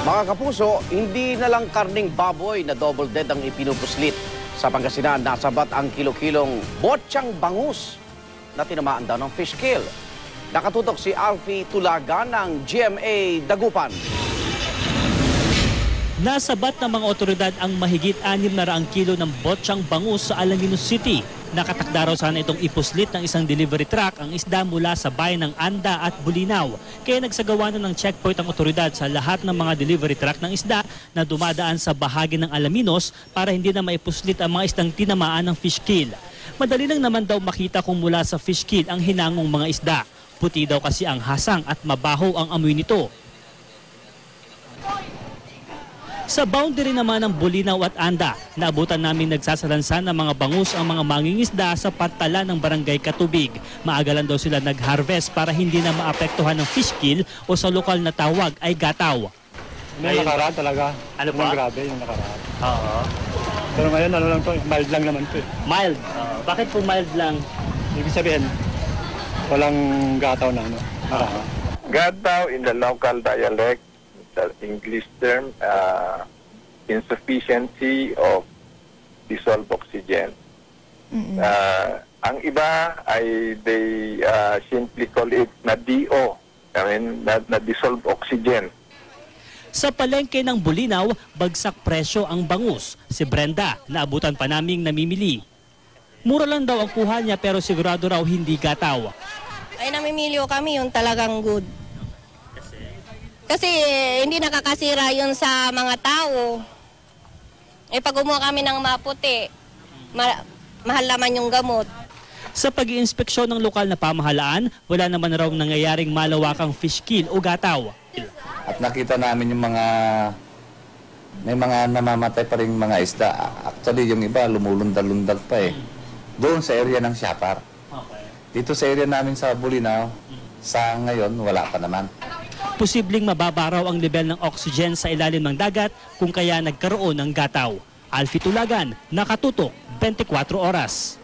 Mga kapuso, hindi na lang karning baboy na double dead ang ipinupuslit. Sa Pangasinan, nasabat ang kilo-kilong botsang bangus na tinamaan daw ng fish kill. Nakatutok si Alfie Tulagan ng GMA Dagupan. Nasabat ng mga otoridad ang mahigit 600 kilo ng botsang bangus sa Alaminos City. Nakatakda raw sana itong ipuslit ng isang delivery truck ang isda mula sa bayan ng Anda at Bulinaw. Kaya nagsagawa na ng checkpoint ang otoridad sa lahat ng mga delivery truck ng isda na dumadaan sa bahagi ng Alaminos para hindi na maipuslit ang mga isdang tinamaan ng fish kill. Madali lang naman daw makita kung mula sa fish kill ang hinangong mga isda. Puti daw kasi ang hasang at mabaho ang amoy nito. Sa boundary naman ng Bulinaw at Anda, naabutan namin nagsasalansan ng mga bangus ang mga mangingisda sa pantala ng barangay Katubig. Maaga lang daw sila nag-harvest para hindi na maapektuhan ng fish kill o sa lokal na tawag ay gataw. Yung nakaraan talaga. Ano pa? Yung grabe yung nakaraan. Oo. Pero ngayon ano lang to, mild lang naman to. Mild. Bakit po mild lang? Ibig sabihin, walang gataw na ano. Marami. Gataw in the local dialect, the English term, insufficiency of dissolved oxygen. Ang iba ay they simply call it na DO, I mean na dissolved oxygen. Sa palengke ng Bulinaw, bagsak presyo ang bangus. Si Brenda, naabutan pa naming namimili. Mura lang daw ang kuha niya pero sigurado raw hindi gataw. Ay namimili kami yung talagang good. Kasi hindi nakakasira yun sa mga tao. Eh pag gumawa kami ng maputi, mahal naman yung gamot. Sa pag-iinspeksyon ng lokal na pamahalaan, wala naman raw nangyayaring malawakang fish kill o gataw. At nakita namin yung may mga namamatay pa rin mga isda. Actually, yung iba lumulundag-lundag pa eh. Doon sa area ng Siapar. Dito sa area namin sa Bulinaw, sa ngayon, wala pa naman. Posibleng mababa raw ang level ng oxygen sa ilalim ng dagat kung kaya nagkaroon ng gataw. Alfie Tulagan, nakatutok, 24 oras.